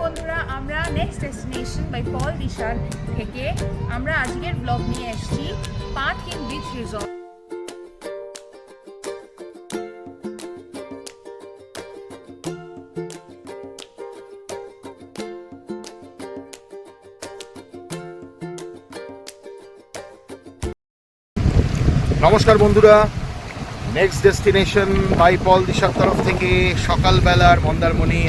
বন্ধুরা, আমরা next destination by পল দিশার থেকে আমরা আজকের ব্লগ নিয়ে এসেছি পাথ কিং বিচ রিসর্ট। নমস্কার বন্ধুরা, নেক্সট ডেস্টিনেশন বাই পল দিশার তরফ থেকে সকালবেলার মন্দারমণি।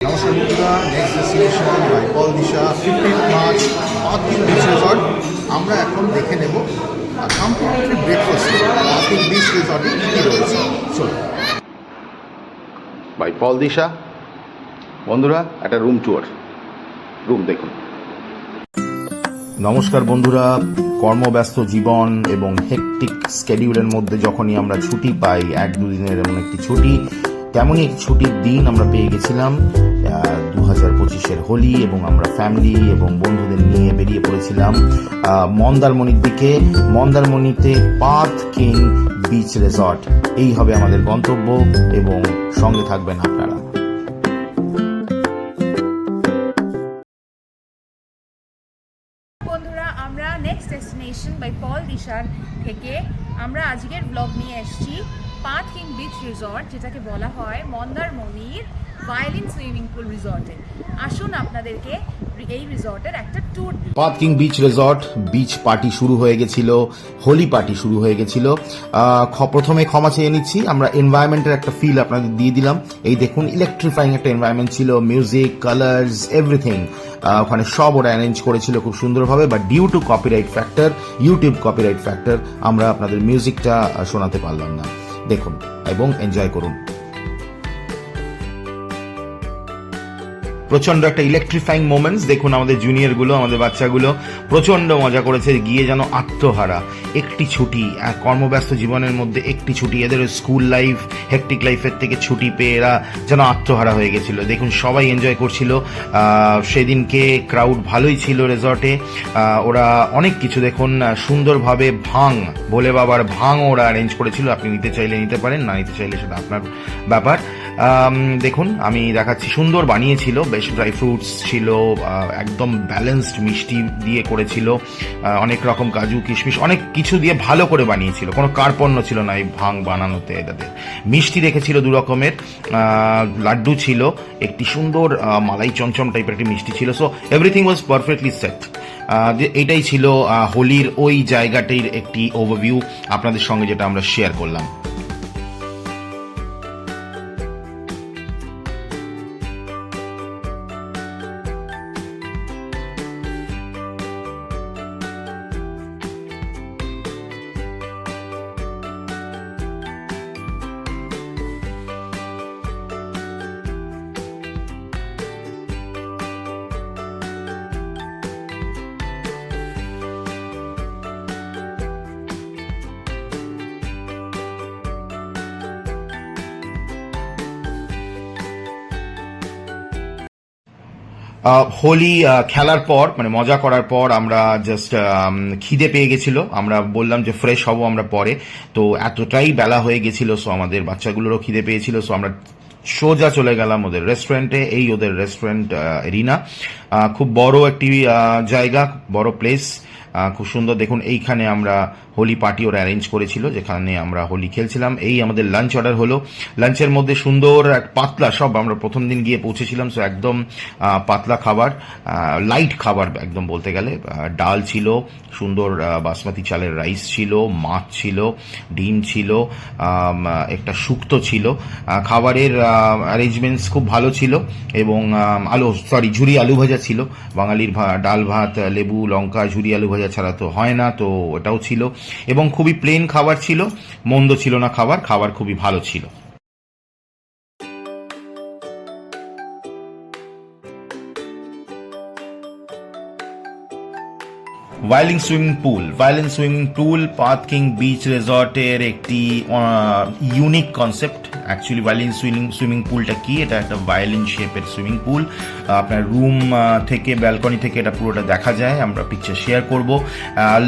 নমস্কার বন্ধুরা, নেক্সট ডেস্টিনেশন বাই পল দিশা 15 March path king beach resort. আমরা এখন দেখে নেব complimentary breakfast path king beach রিসর্টে কী কী রয়েছে। চলো বাই পল দিশা বন্ধুরা, একটা রুম ট্যুর, রুম দেখুন। নমস্কার বন্ধুরা, কর্মব্যস্ত জীবন এবং হেকটিক স্কেডিউলের মধ্যে যখনই আমরা ছুটি পাই, 1-2 দিনের এমন একটি ছুটি, তেমনই একটি ছুটির দিন আমরা পেয়ে গেছিলাম 2025-এর হোলি, এবং আমরা ফ্যামিলি এবং বন্ধুদের নিয়ে বেরিয়ে পড়েছিলাম মন্দারমণির দিকে। মন্দারমণিতে পাথ কিং বিচ রিসর্ট, এই হবে আমাদের গন্তব্য এবং সঙ্গে থাকবেন আপনারা। বন্ধুরা, আমরা নেক্সট ডেস্টিনেশন বাই পল দিশার থেকে আমরা আজকের ব্লগ নিয়ে এসেছি পাথ কিং বিচ রিসর্ট, যেটাকে বলা হয় মন্দারমণির ভায়োলিন সুইমিং পুল রিসর্টে। আসুন আপনাদেরকে এই রিসর্টের একটা ট্যুর দিই। Path king beach resort, beach party শুরু হয়ে গেছিল, হোলি পার্টি শুরু হয়ে গেছিল। প্রথমে ক্ষমা চেয়ে নিচ্ছি, আমরা এনভায়রনমেন্টের একটা ফিল আপনাদের দিয়ে দিলাম। এই দেখুন, ইলেকট্রিফাইং একটা এনভায়রনমেন্ট ছিল, মিউজিক, কালার্স, এভরিথিং ওখানে সব ওরা অ্যারেঞ্জ করেছিল খুব সুন্দরভাবে। But due to copyright factor, YouTube copyright factor, আমরা আপনাদের মিউজিকটা শোনাতে পারলাম না। দেখুন এবং এনজয় করুন। প্রচন্ড একটা ইলেকট্রিফাইং মোমেন্টস। দেখুন আমাদের জুনিয়রগুলো, আমাদের বাচ্চাগুলো প্রচন্ড মজা করেছে, গিয়ে যেন আত্মহারা। একটি ছুটি, কর্মব্যস্ত জীবনের মধ্যে একটি ছুটি, এদের স্কুল লাইফ, হেকটিক লাইফের থেকে ছুটি পেয়ে এরা যেন আত্মহারা হয়ে গেছিল। দেখুন সবাই এনজয় করছিল। সেদিনকে ক্রাউড ভালোই ছিল রিসর্টে। ওরা অনেক কিছু দেখুন সুন্দরভাবে ভোলে বাবার ভাং ওরা অ্যারেঞ্জ করেছিল। আপনি নিতে চাইলে নিতে পারেন, না নিতে চাইলে সেটা আপনার ব্যাপার। দেখুন আমি দেখাচ্ছি, সুন্দর বানিয়েছিল, বেশ ড্রাই ফ্রুটস ছিল, একদম ব্যালেন্সড মিষ্টি দিয়ে করেছিল, অনেক রকম কাজু কিশমিশ অনেক কিছু দিয়ে ভালো করে বানিয়েছিল, কোনো কার্পণ্য ছিল না এই ভাং বানানোতে। এটাদের মিষ্টি রেখেছিল 2 রকমের, লাড্ডু ছিল, একটি সুন্দর মালাই চমচম টাইপের একটি মিষ্টি ছিল। So everything was perfectly set. এটাই ছিল হোলির ওই জায়গাটির একটি ওভারভিউ আপনাদের সঙ্গে, যেটা আমরা শেয়ার করলাম। হোলি খেলার পর, মানে মজা করার পর, আমরা জাস্ট খিদে পেয়ে গেছিল। আমরা বললাম যে ফ্রেশ হব আমরা পরে, তো এতটাই বেলা হয়ে গেছিল। সো আমাদের বাচ্চাগুলোরও খিদে পেয়েছিল। সো আমরা সোজা চলে গেলাম ওদের রেস্টুরেন্টে। এই ওদের রেস্টুরেন্ট এরিনা, খুব বড় একটি জায়গা, বড় প্লেস, খুব সুন্দর। দেখুন এইখানে আমরা হোলি পার্টি ওরা অ্যারেঞ্জ করেছিল, যেখানে আমরা হোলি খেলছিলাম। এই আমাদের লাঞ্চ অর্ডার হলো। লাঞ্চের মধ্যে সুন্দর পাতলা, সব আমরা প্রথম দিন গিয়ে পৌঁছেছিলাম, সো একদম পাতলা খাবার, লাইট খাবার একদম বলতে গেলে। ডাল ছিল, সুন্দর বাসমতি চালের রাইস ছিল, মাছ ছিল, ডিম ছিল, একটা শুক্তো ছিল। খাবারের অ্যারেঞ্জমেন্টস খুব ভালো ছিল, এবং ঝুরি আলু ভাজা ছিল। বাঙালির ডাল ভাত, লেবু লঙ্কা, ঝুরি আলু ভাজা ছাড়া তো হয় না, তো ওটাও ছিল। এবং খুবই প্লেন খাবার ছিল, মন্দ ছিল না খাবার, খাবার খুবই ভালো ছিল। ভায়োলিন সুইমিং পুল পাথ কিং বিচ রিসর্টের একটি unique concept. Actually violin swimming পুলটা কি, এটা একটা ভায়োলিন শেপের সুইমিং পুল। আপনার রুম থেকে ব্যালকনি থেকে এটা পুরোটা দেখা যায়, আমরা পিকচার শেয়ার করব।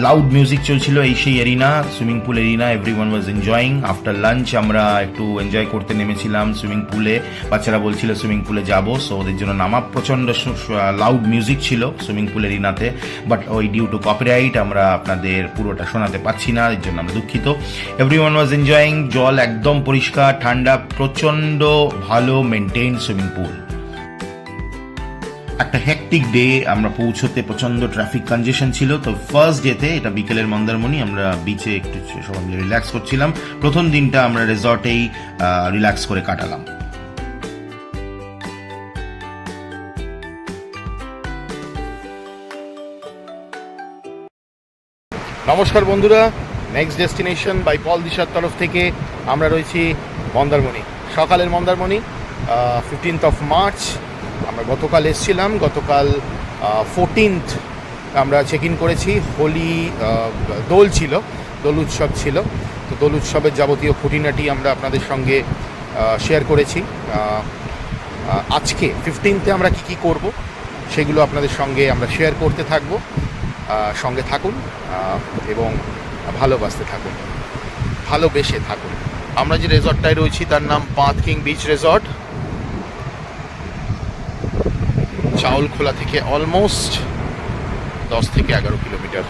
লাউড মিউজিক চলছিল এই সেই arena, swimming pool arena, everyone ওয়াজ এনজয়িং। আফটার লাঞ্চ আমরা একটু এনজয় করতে নেমেছিলাম সুইমিং পুলে, বাচ্চারা বলছিল সুইমিং পুলে যাবো, সো ওদের জন্য নামা। প্রচণ্ড লাউড মিউজিক ছিল সুইমিং পুল এরিনাতে, বাট ওই ডিউ টু কপিরাইট আমরা আপনাদের পুরোটা শোনাতে পারছি না, এর জন্য আমরা দুঃখিত। এভরিওয়ান ওয়াজ এনজয়িং, জল একদম পরিষ্কার, ঠান্ডা, প্রচণ্ড ভালো মেনটেইন সুইমিং পুল। একটা হেকটিক ডে, আমরা পৌঁছতে প্রচণ্ড ট্রাফিক কনজেশন ছিল। তো ফার্স্ট ডেতে, এটা বিকেলের মন্দারমণি, আমরা বিচে একটু সবাই মিলে রিল্যাক্স করছিলাম। প্রথম দিনটা আমরা রিসর্টেই রিল্যাক্স করে কাটালাম। নমস্কার বন্ধুরা, নেক্সট ডেস্টিনেশন বাই পল দিশার তরফ থেকে আমরা রয়েছি মন্দারমণি, সকালের মন্দারমণি, 15th of March। আমরা গতকাল এসেছিলাম, গতকাল 14th আমরা চেক ইন করেছি। হোলি দোল ছিল, দোল উৎসব ছিল, তো দোল উৎসবের যাবতীয় খুঁটিনাটি আমরা আপনাদের সঙ্গে শেয়ার করেছি। আজকে 15th-এ আমরা কি করব সেগুলো আপনাদের সঙ্গে আমরা শেয়ার করতে থাকবো। সঙ্গে থাকুন এবং ভালোবাসতে থাকুন, ভালোবেসে থাকুন। আমরা যে রিসর্টটায় রয়েছি তার নাম path king beach resort. Chaulkhola থেকে অলমোস্ট 10 থেকে 11 কিলোমিটার,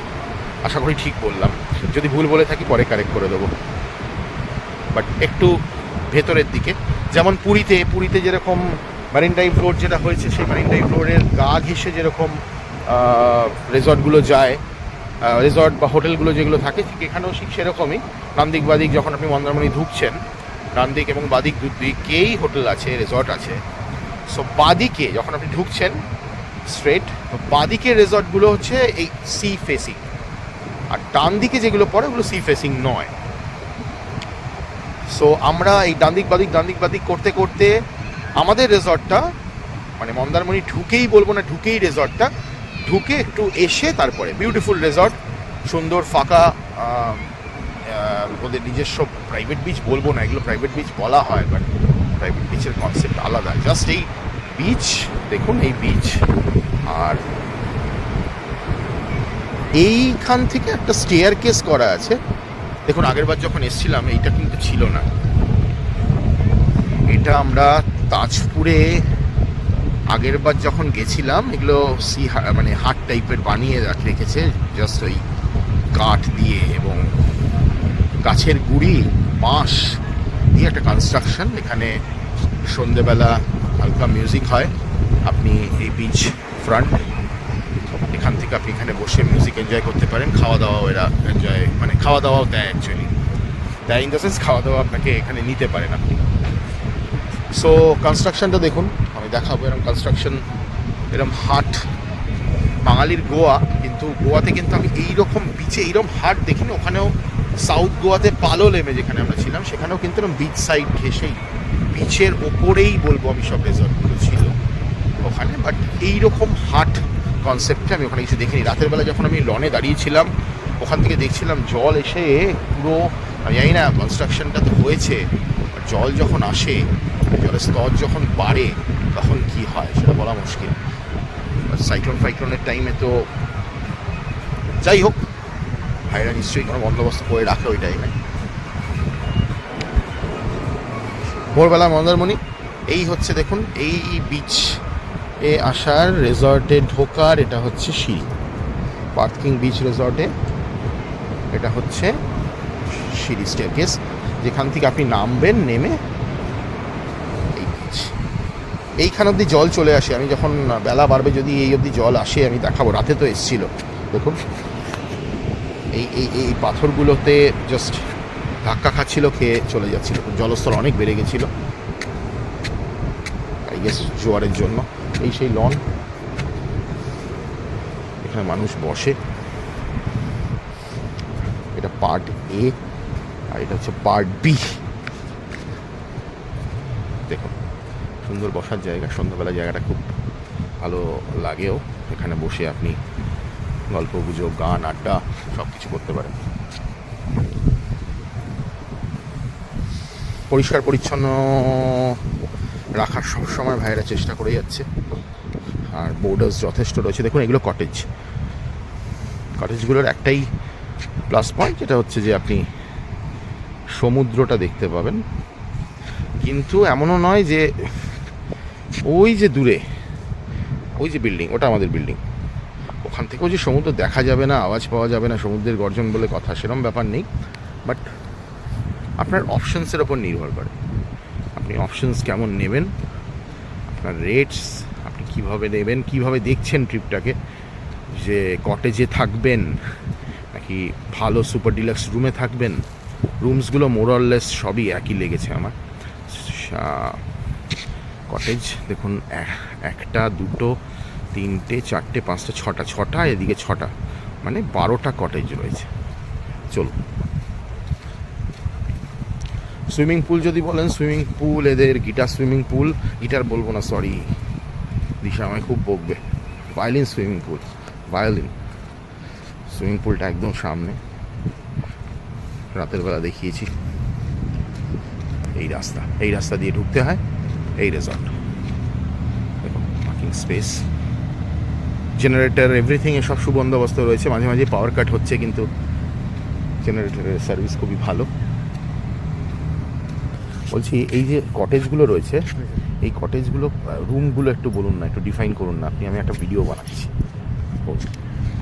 আশা করি ঠিক বললাম। যদি ভুল বলে থাকি পরে কারেক্ট করে দেবো, বাট একটু ভেতরের দিকে। যেমন পুরীতে যেরকম মারিন ড্রাইভ রোড যেটা হয়েছে, সেই মারিন ড্রাইভ রোডের গা ঘেঁষে যেরকম রিসর্টগুলো যায়, রিসর্ট বা হোটেলগুলো যেগুলো থাকে, ঠিক এখানেও ঠিক সেরকমই। নান্দিক বাদিক যখন আপনি মন্দারমণি ঢুকছেন, নান্দিক এবং বাদিক দুদিকেই হোটেল আছে, রিসর্ট আছে। সো বাদিকে যখন আপনি ঢুকছেন স্ট্রেট, বাদিকের রিসর্টগুলো হচ্ছে এই সি ফেসিং, আর ডান দিকে যেগুলো পড়ে ওগুলো সি ফেসিং নয়। সো আমরা এই ডান দিক বাদিক করতে করতে আমাদের রিসর্টটা, মানে মন্দারমণি ঢুকেই বলবো না, ঢুকেই রিসর্টটা ঢুকে একটু এসে তারপরে বিউটিফুল রিসর্ট, সুন্দর ফাঁকা, ওদের নিজস্ব প্রাইভেট বিচ বলবো না, এগুলো প্রাইভেট বিচ বলা হয়, বাট প্রাইভেট বিচের কনসেপ্ট আলাদা। জাস্ট এই বিচ দেখুন, এই বিচ, আর এইখান থেকে একটা স্টেয়ার কেস করা আছে। দেখুন, আগেরবার যখন এসেছিলাম এইটা কিন্তু ছিল না, এটা আমরা তাজপুরে আগেরবার যখন গেছিলাম, এগুলো মানে হাট টাইপের বানিয়ে রেখেছে, জাস্ট ওই কাঠ দিয়ে এবং গাছের গুঁড়ি, বাঁশ দিয়ে একটা কনস্ট্রাকশন। এখানে সন্ধেবেলা হালকা মিউজিক হয়, আপনি এই বিচ ফ্রন্ট, এখান থেকে আপনি এখানে বসে মিউজিক এনজয় করতে পারেন। খাওয়া দাওয়াও এরা এনজয়, মানে খাওয়া দাওয়াও দেয়, অ্যাকচুয়ালি দেয় ইন দ্য সেন্স খাওয়া দাওয়া আপনাকে এখানে নিতে পারেন আপনি। সো কনস্ট্রাকশনটা দেখুন, আমি দেখাবো এরকম কনস্ট্রাকশন, এরকম হাট, বাঙালির গোয়া, কিন্তু গোয়াতে কিন্তু আমি এইরকম বিচে এইরকম হাট দেখিনি। ওখানেও সাউথ গোয়াতে পালোলেমে যেখানে আমরা ছিলাম, সেখানেও কিন্তু এরকম বিচ সাইড ঘেসেই, বিচের ওপরেই বলবো আমি সব রিসর্টগুলো ছিল ওখানে, বাট এইরকম হাট কনসেপ্টে আমি ওখানে কিছু দেখিনি। রাতের বেলা যখন আমি লনে দাঁড়িয়েছিলাম, ওখান থেকে দেখছিলাম জল এসে পুরো, আমি জানি না কনস্ট্রাকশনটা তো হয়েছে, জল যখন আসে, জলের স্তর যখন বাড়ে, তখন কি হয় সেটা বলা মুশকিল। সাইক্লোনের টাইমে তো যাই হোক, ভাইরা নিশ্চয়ই কোনো বন্দোবস্ত করে রাখে ওই টাইমে। ভোরবেলা মন্দারমণি, এই হচ্ছে দেখুন, এই বিচ এ আসার, রিসর্টে ঢোকার, এটা হচ্ছে সিঁড়ি। পাথ কিং বিচ রিসর্টে এটা হচ্ছে সিঁড়ি, স্টেয়ারকেস, যেখান থেকে আপনি নামবেন, নেমে এই বিচ, এইখান অবধি জল চলে আসে। আমি যখন বেলা বাড়বে, যদি এই অবধি জল আসে আমি দেখাবো। রাতে তো এসেছিল, দেখুন এই এই এই পাথরগুলোতে জাস্ট ধাক্কা খাচ্ছিল, খেয়ে চলে যাচ্ছিল। জলস্তর অনেক বেড়ে গেছিলো, আই গেস জোয়ারের জন্য। এই সেই লন, এখানে মানুষ বসে। এটা পার্ট এ, আর এটা হচ্ছে পার্ট বি। দেখুন, সুন্দর বসার জায়গা, সন্ধ্যাবেলা জায়গাটা খুব ভালো লাগেও। এখানে বসে আপনি গল্প গুজব, গান, আড্ডা সব কিছু করতে পারেন। পরিষ্কার পরিচ্ছন্ন রাখার সবসময় ভাইয়েরা চেষ্টা করে যাচ্ছে, আর বোর্ডার্স যথেষ্ট রয়েছে। দেখুন এগুলো কটেজ, কটেজগুলোর একটাই প্লাস পয়েন্ট, যেটা হচ্ছে যে আপনি সমুদ্রটা দেখতে পাবেন, কিন্তু এমনও নয় যে ওই যে দূরে ওই যে বিল্ডিং, ওটা আমাদের বিল্ডিং, ওখান থেকেও যে সমুদ্র দেখা যাবে না, আওয়াজ পাওয়া যাবে না, সমুদ্রের গর্জন বলে কথা, সেরকম ব্যাপার নেই। বাট আপনার অপশনসের ওপর নির্ভর করে, আপনি অপশনস কেমন নেবেন, আপনার রেটস আপনি কীভাবে নেবেন, কীভাবে দেখছেন ট্রিপটাকে, যে কটেজে থাকবেন নাকি ভালো সুপার ডিলাক্স রুমে থাকবেন। রুমসগুলো মোরলেস সবই একই লেগেছে আমার। কটেজ দেখুন, একটা, দুটো, তিনটে, চারটে, পাঁচটা, ছটা, এদিকে ছটা, মানে 12টা কটেজ রয়েছে। চলুন, সুইমিং পুল যদি বলেন, সুইমিং পুল এদের গিটার সুইমিং পুল, গিটার বলবো না সরি, দিশা আমায় খুব বকবে। Violin swimming pool, violin swimming পুলটা একদম সামনে, রাতের বেলা দেখিয়েছি। এই রাস্তা দিয়ে ঢুকতে হয় এই রিসর্ট। দেখুন পার্কিং স্পেস, জেনারেটর, এভরিথিং এ সব সুবন্দোবস্ত রয়েছে। মাঝে মাঝে পাওয়ার কাট হচ্ছে, কিন্তু জেনারেটরের সার্ভিস খুবই ভালো। বলছি এই যে কটেজগুলো রয়েছে, এই কটেজগুলো রুমগুলো একটু বলুন না, একটু ডিফাইন করুন না আপনি, আমি একটা ভিডিও বানাচ্ছি।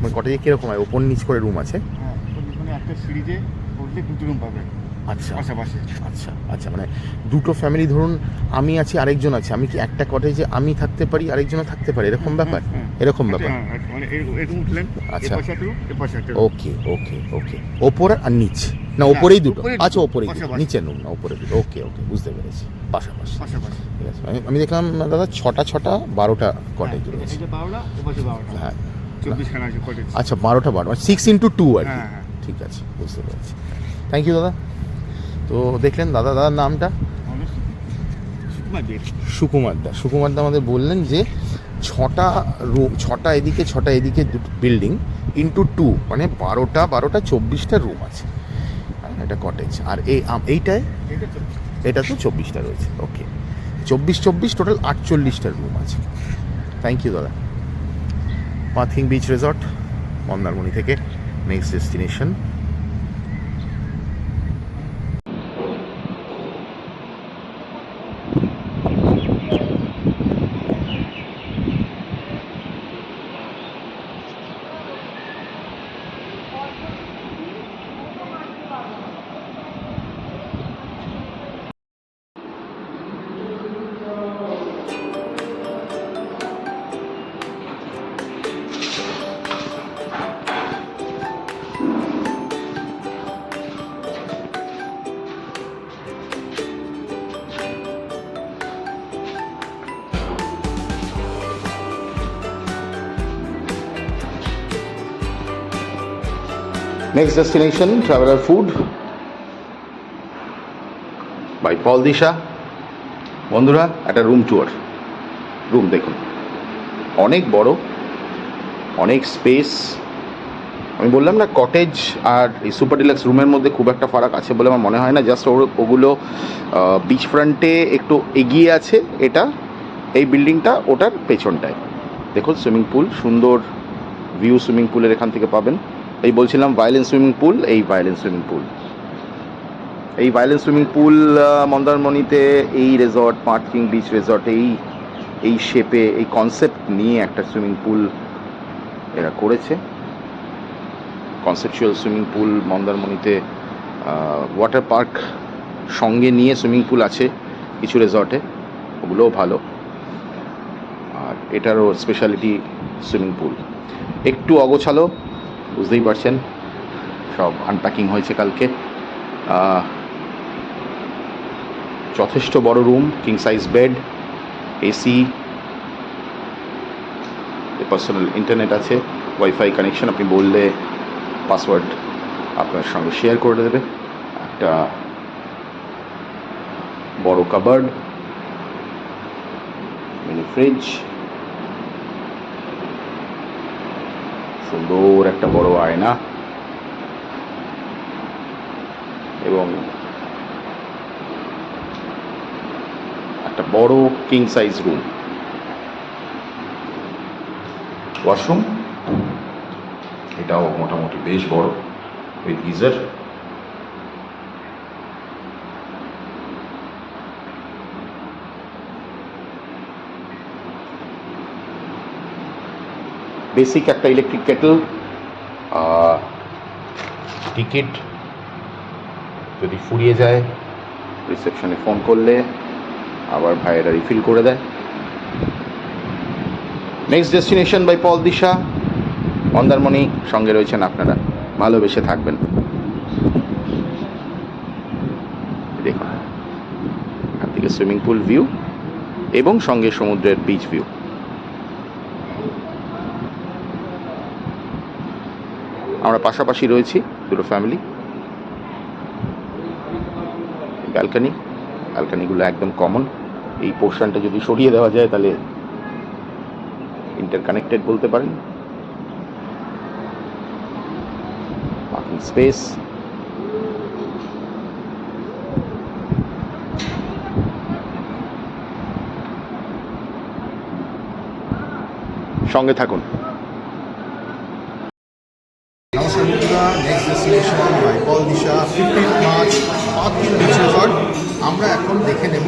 মানে কটেজে কীরকম হয়, ওপর নিচ করে রুম আছে? হ্যাঁ, মানে একটা সিঁড়িতে উঠলে 2টি রুম পাবে। আচ্ছা পাশাপাশি। আচ্ছা আচ্ছা, মানে দুটো ফ্যামিলি, ধরুন আমি আছি, আরেকজন আছে, আমি কি একটা কটেজে আমি থাকতে পারি, আরেকজনও থাকতে পারে, এরকম ব্যাপার? এরকম ব্যাপার, মানে এরকম উঠলেন, আচ্ছা। এ পাশে একটা রুম, এ পাশে একটা রুম। ওকে ওকে ওকে, ওপর আর নিচ না, ওপরেই দুটো? ওপরেই আচ্ছা দুটো, ওপরেই দুটো, পাশাপাশি। নিচের রুম না, ওপরে দুটো। ওকে ওকে, বুঝতে পেরেছি, পাশাপাশি। পাশাপাশি। ঠিক আছে, আমি দেখলাম দাদা 6টা 12টা কটেজ হ্যাঁ, রয়েছে। এটা 12টা, এ পাশে 12টা। হ্যাঁ 24 খানা আছে কটেজ। আচ্ছা, 12টা 6x2 আর কি। হ্যাঁ, হ্যাঁ। ঠিক আছে, বুঝতে পেরেছি। থ্যাংক ইউ দাদা। তো দেখলেন দাদার নামটা সুকুমার দা আমাদের বললেন যে 6টা রুম, 6টা এদিকে 6টা এদিকে, দুটো বিল্ডিং ইন্টু 2, মানে 12টা 24টা রুম আছে। এটা কটেজ, আর এইটায় এটা তো 24টা রয়েছে। ওকে, 24 টোটাল 48টা রুম আছে। থ্যাংক ইউ দাদা। পাথিং বিচ রিসর্ট, মন্দারমণি থেকে next destination. Next destination traveller food by পল দিশা। বন্ধুরা, একটা রুম ট্যুর। রুম দেখুন, অনেক বড়, অনেক স্পেস। আমি বললাম না, কটেজ আর এই সুপার ডিলাক্স রুমের মধ্যে খুব একটা ফারাক আছে বলে আমার মনে হয় না। জাস্ট ওগুলো বিচ ফ্রন্টে একটু এগিয়ে আছে, এটা এই বিল্ডিংটা ওটার পেছনটায়। দেখুন সুইমিং পুল, সুন্দর ভিউ সুইমিং পুলের এখান থেকে পাবেন। এই বলছিলাম ভায়োলিন সুইমিং পুল, এই ভায়োলিন সুইমিং পুল, এই ভায়োলিন সুইমিং পুল মন্দারমণিতে এই রিসর্ট, পাথিং বিচ রিসর্ট, এই শেপে, এই কনসেপ্ট নিয়ে একটা সুইমিং পুল এরা করেছে। কনসেপচুয়াল সুইমিং পুল মন্দারমণিতে, ওয়াটার পার্ক সঙ্গে নিয়ে সুইমিং পুল আছে কিছু রিসর্টে, ওগুলোও ভালো। আর এটারও স্পেশালিটি সুইমিং পুল। একটু অগোছালো, বুঝতেই পারছেন, সব আনপ্যাকিং হয়েছে কালকে। যথেষ্ট বড় room, king size bed, AC, personal internet আছে, ওয়াইফাই কানেকশন। আপনি বললে পাসওয়ার্ড আপনার সঙ্গে শেয়ার করে দেবে। একটা বড় কাবার্ড, মিনি ফ্রিজ, সুন্দর একটা বড় আয়না এবং একটা বড় কিং সাইজ রুম, ওয়াশরুম এটাও মোটামুটি বেশ বড় উইথ গিজার। বেসিক একটা ইলেকট্রিক কেটল, টিকিট যদি ফুরিয়ে যায় রিসেপশনে ফোন করলে আবার ভাইয়েরা রিফিল করে দেয়। নেক্সট ডেস্টিনেশন বাই পল দিশা, মন্দারমণি। সঙ্গে রয়েছেন আপনারা, ভালোবেসে থাকবেন। দেখুন এখান থেকে সুইমিং পুল ভিউ এবং সঙ্গে সমুদ্রের বিচ ভিউ। আমরা পাশাপাশি রয়েছি দুটো ফ্যামিলি। ব্যালকানিগুলো একদম কমন। এই পোর্শনটা যদি সরিয়ে দেওয়া যায় তাহলে ইন্টারকানেক্টেড বলতে পারেন। পার্কিং স্পেস, সঙ্গে থাকুন। নমস্কার বন্ধুরা, নেক্সট ডেস্টিনেশন বাই পল দিশা 15 মার্চ পার্কিং বিচ রিসর্ট। আমরা এখন দেখে নেব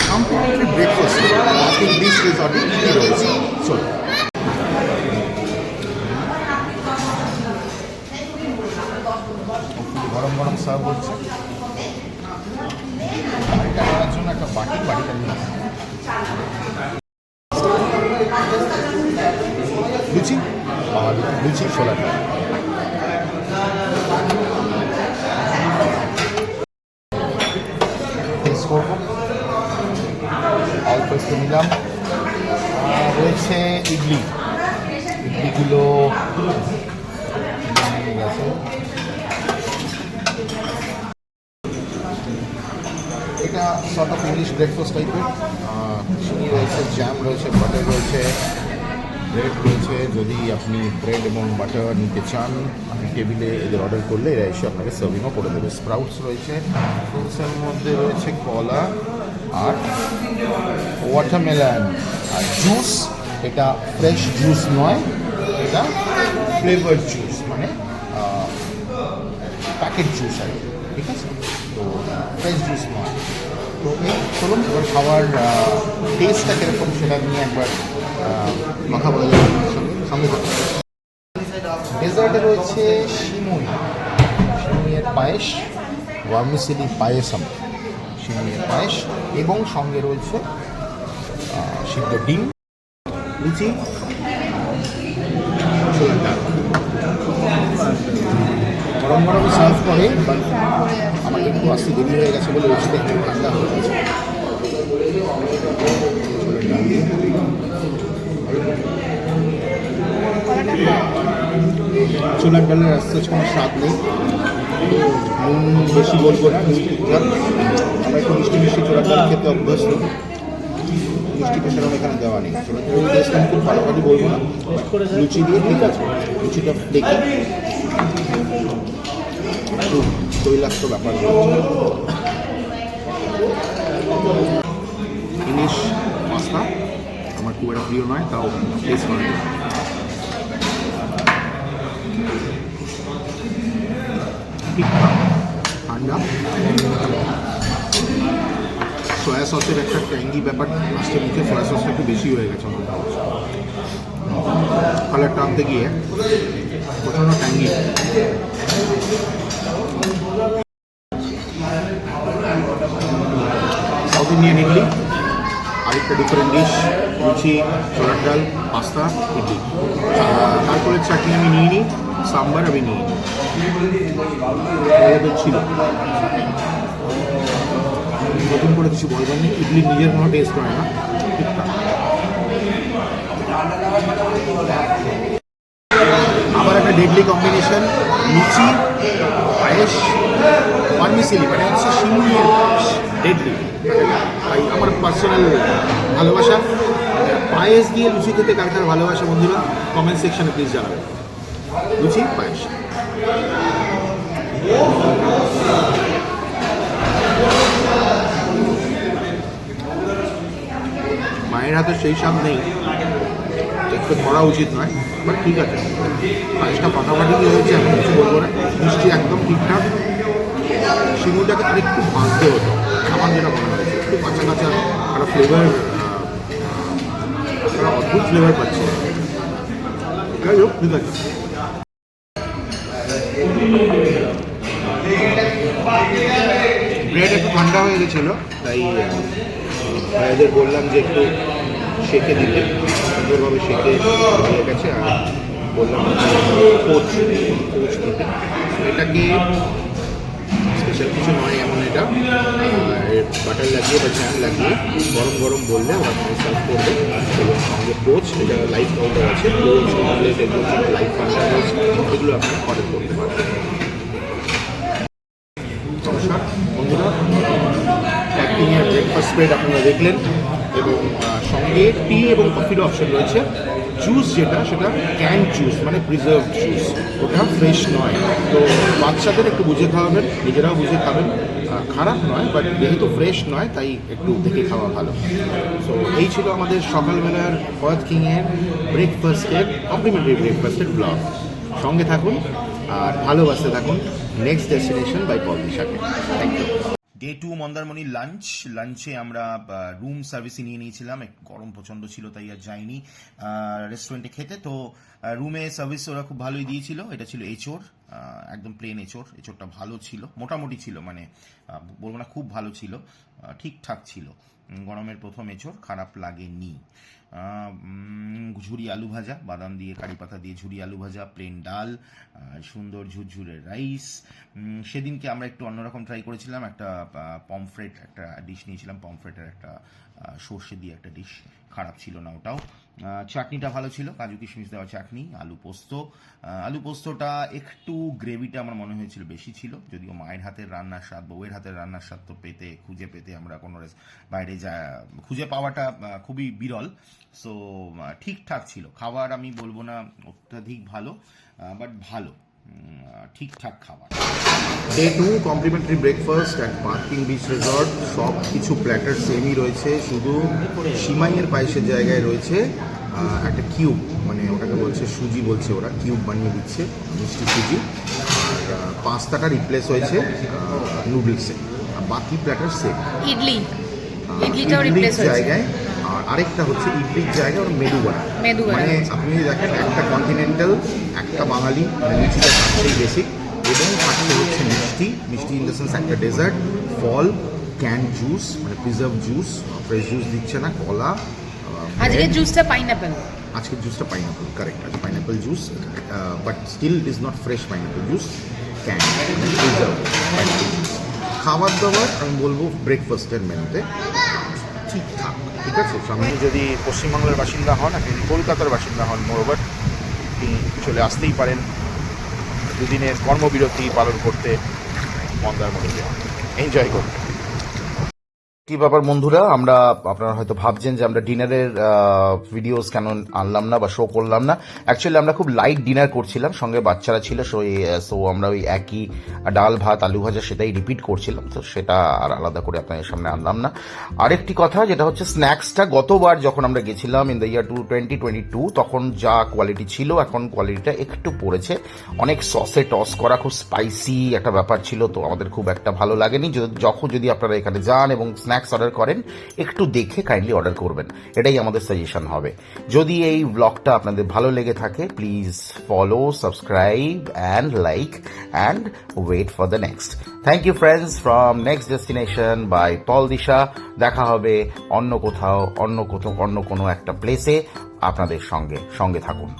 কমপ্লিটলি ব্রেকফাস্ট পার্কিং বিচ রিসর্টে কী কী রয়েছে। চলো, গরম গরম সার্ভ হচ্ছে। বাড়িটা নেওয়ার জন্য একটা বাটিটা নিয়ে লুচি, লুচি ছোলার ডাল। টেস্ট করবো, অল্প একটু নিলাম। রয়েছে ইডলিগুলো গেছে। এটা সর্ট অফ ইংলিশ ব্রেকফাস্ট টাইপের। চিনি রয়েছে, জ্যাম রয়েছে, বাটার রয়েছে, ব্রেড রয়েছে। যদি আপনি ব্রেড এবং বাটার নিতে চান আপনি টেবিলে এদের অর্ডার করলে এরা এসে আপনাকে সার্ভিংও করে দেবে। স্প্রাউটস রয়েছে, ফ্রুটসের মধ্যে রয়েছে কলা আর ওয়াটারমেলন আর জুস। এটা ফ্রেশ জুস নয়, এটা ফ্লেভার জুস, মানে প্যাকেট জুস আর কি, ঠিক আছে? তো ফ্রেশ জুস নয়। তো এই চলুন এবার খাওয়ার টেস্টটা কীরকম সেটা নিয়ে একবার কথা বলা যাবে সঙ্গে থাকুন। ডেজার্টে রয়েছে সিমুইয়ের পায়েস, ভার্মিসেলি পায়েসাম, সিমুইয়ের পায়েস এবং সঙ্গে রয়েছে সিদ্ধ ডিম, লুচি, ছোলার ডাল। গরম গরম সার্ভ করে, বাট আমার একটু আসতে দেরি হয়ে গেছে বলে লুচিটা একটু ঠান্ডা হয়ে গেছে। ছোলার ডালের আসতে কোনো স্বাদ নেই, নুন বেশি বলবো না, ঠিকঠাক। আমরা একটু মিষ্টি মিষ্টি ছোলার ডাল খেতে অভ্যস্ত, মিষ্টিটা সেরকম এখানে দেওয়া নেই। ছোলার ডালের টেস্ট আমি খুব ভালোভাবে বলবো না, লুচি দিয়ে ঠিক আছে। লুচিটা দেখি একটু তৈলাক্ত ব্যাপার রয়েছে। ইলিশ পাস্তা আমার খুব একটা প্রিয় নয়, তাও টেস্ট করা যায়। ঠান্ডা, সয়া সসের একটা ট্যাঙ্গি ব্যাপার আসতে মুখে, সয়া সসটা একটু বেশি হয়ে গেছে আমার মনে হচ্ছে। কালারটা আনতে গিয়ে প্রচণ্ড ট্যাঙ্গি। সাউথ ইন্ডিয়ান ইডলি, আরেকটা ডিফারেন্ট ডিশ, লুচি, ছোলার ডাল, পাস্তা, ইডলি। তারপরে চাটনি আমি নিয়ে নিই, সাম্বার আমি নিয়ে নিই, ছিল। নতুন করে কিছু বলবেন নেই, ইডলি নিজের কোনো টেস্ট হয় না, ঠিকঠাক। আবার একটা ডেডলি কম্বিনেশন, লুচি, পায়েস, ভার্মিসেলি, মানে হচ্ছে সিমুইয়ের পায়েস, ডেডলি। আমার পার্সোনাল ভালোবাসা। পায়েস দিয়ে লুচি খেতে কার কার ভালোবাসা বন্ধুরা কমেন্ট সেকশনে প্লিজ জানাবেন। লুচি পায়েস। মায়ের হাতে সেই স্বাদ নেই, একটু করা উচিত নয়, বাট ঠিক আছে। পায়েসটা ফাটাফাটি হয়েছে, আমি কিছু বলবো না। মিষ্টি একদম ঠিকঠাক। সিঙ্গুরটাকে আরেকটু ভাজতে হতো, আমার যেটা মনে হয়েছে একটু কাঁচা কাঁচা একটা ফ্লেভার, একটা অদ্ভুত ফ্লেভার পাচ্ছি। যাই হোক, ঠিক আছে। ব্রেড একটু ঠান্ডা হয়ে গেছিলো, তাই ভাইদের বললাম যে একটু সেঁকে দিতে, সুন্দরভাবে সেঁকে হয়ে গেছে। আর বললাম কোচ দিতে। এটাকে স্পেশাল কিছু নয় এমন, এটা বাটার লাগিয়ে বা জ্যাম লাগিয়ে গরম গরম বললে ওরা সার্ভ করবে। এবং সঙ্গে কোচ, এটা লাইভ কাউন্টার আছে, কোচ অমলেট এগুলো লাইভ কাউন্টার আছে, এগুলো আপনি অর্ডার করতে পারেন। নমস্কার বন্ধুরা, প্যাকিংয়ের ব্রেকফাস্ট স্প্রেড আপনারা দেখলেন, এবং সঙ্গে টি এবং কফির অপশন রয়েছে। জুস যেটা, সেটা ক্যান জুস, মানে প্রিজার্ভড জুস, ওটা ফ্রেশ নয়। তো বাচ্চাদের একটু বুঝে খাওয়াবেন, নিজেরাও বুঝে খাবেন। খারাপ নয়, বাট যেহেতু ফ্রেশ নয় তাই একটু দেখে খাওয়া ভালো। সো এই ছিল আমাদের সকালবেলার পার্থ কিংয়ের ব্রেকফাস্টের, কমপ্লিমেন্টারি ব্রেকফাস্টের ব্লগ। সঙ্গে থাকুন আর ভালোবাসতে থাকুন নেক্সট ডেস্টিনেশন বাই পল দিশাকে। Thank you. ডে 2 মন্দারমণির লাঞ্চে আমরা রুম সার্ভিসে নিয়ে নিয়েছিলাম। একটু গরম প্রচণ্ড ছিল তাই আর যাইনি রেস্টুরেন্টে খেতে। তো রুমে সার্ভিস ওরা খুব ভালোই দিয়েছিল। এটা ছিল এঁচোড়, একদম প্লেন এঁচোড়। এঁচোড়টা ভালো ছিল, মোটামুটি ছিল, মানে বলবো না খুব ভালো ছিল, ঠিকঠাক ছিল। গরমের প্রথম এঁচোড়, খারাপ লাগেনি। ঝুরি আলু ভাজা, বাদাম দিয়ে কারি পাতা দিয়ে ঝুরি আলু ভাজা, প্লেন ডাল, সুন্দর ঝুরঝুরে রাইস। সেদিনকে আমরা একটু অন্যরকম ট্রাই করেছিলাম, একটা পমফ্রেট একটা ডিশ নিয়েছিলাম, পমফ্রেটের একটা সর্ষে দিয়ে একটা ডিশ, খারাপ ছিল না ওটাও। চাটনিটা ভালো ছিল, কাজু কিশমিশ দেওয়া চাটনি। আলু পোস্ত, আলু পোস্তটা একটু গ্রেভিটা আমার মনে হয়েছিল বেশি ছিল, যদিও মায়ের হাতের রান্নার স্বাদ, বউয়ের হাতের রান্নার স্বাদ তো খুঁজে পেতে আমরা কোনো বাইরে খুঁজে পাওয়াটা খুবই বিরল। সো ঠিকঠাক ছিল খাবার, আমি বলবো না অত্যাধিক ভালো, বাট ভালো, ঠিকঠাক খাবার। Day 2 complimentary breakfast at parking beach resort. সব কিছু প্ল্যাটার সেমই রয়েছে, শুধু সিমাইয়ের পায়েসের জায়গায় রয়েছে একটা কিউব, মানে ওটাকে বলছে সুজি, বলছে ওরা কিউব বানিয়ে দিচ্ছে, মিষ্টি সুজি। আর পাস্তাটা রিপ্লেস হয়েছে নুডলসে, আর বাকি প্ল্যাটার সেম। ইডলিটাও রিপ্লেস হয়েছে জায়গায়। আর আরেকটা হচ্ছে ইডলির জায়গায় ওরা মেদু বানা, মানে আপনি দেখেন একটা কন্টিনেন্টাল, একটা বাঙালি, মানে লুচিটা থাকছেই বেসিক, এবং থাকছে হচ্ছে মিষ্টি ইন দ্য সেন্স একটা ডেজার্ট, ফল, ক্যান জুস, মানে প্রিজার্ভ জুস, ফ্রেশ জুস দিচ্ছে না, কলা। আজকের জুসটা পাইনাপেল, আজকের জুসটা পাইনাপেল, কারেক্ট আছে, pineapple juice, but still is not fresh pineapple juice, can, মানে প্রিজার্ভ পাইনাপেল জুস। খাবার দাবার আমি বলবো ব্রেকফাস্টের মেনুতে ঠিকঠাক, ঠিক আছে। আপনি যদি পশ্চিমবঙ্গের বাসিন্দা হন, আপনি কলকাতার বাসিন্দা হন, মোরওভার আপনি চলে আসতেই পারেন দুদিনের কর্মবিরতি পালন করতে মন্দারমণিতে, এনজয় করতে। কি ব্যাপার বন্ধুরা, আপনারা হয়তো ভাবছেন যে আমরা ডিনারের ভিডিওস কেন আনলাম না বা শো করলাম না। অ্যাকচুয়ালি আমরা খুব লাইট ডিনার করছিলাম, সঙ্গে বাচ্চারা ছিল, সো আমরা ওই একই ডাল ভাত আলু ভাজা সেটাই রিপিট করছিলাম, তো সেটা আর আলাদা করে আপনাদের সামনে আনলাম না। আরেকটি কথা যেটা হচ্ছে স্ন্যাক্সটা, গতবার যখন আমরা গেছিলাম ইন দ্য ইয়ার 2022 তখন যা কোয়ালিটি ছিল এখন কোয়ালিটিটা একটু পড়েছে, অনেক সসে টস করা, খুব স্পাইসি একটা ব্যাপার ছিল, তো আমাদের খুব একটা ভালো লাগেনি। যদি আপনারা এখানে যান এবং স্ন্যাক্স অর্ডার করেন, একটু দেখে কাইন্ডলি অর্ডার করবেন, এটাই আমাদের সাজেশন হবে। যদি এই ব্লগটা আপনাদের ভালো লেগে থাকে, please follow, subscribe and like and wait for the next. Thank you friends from next destination by পল দিশা। দেখা হবে অন্য কোথাও, অন্য কোনো একটা প্লেসে। আপনাদের সঙ্গে থাকুন।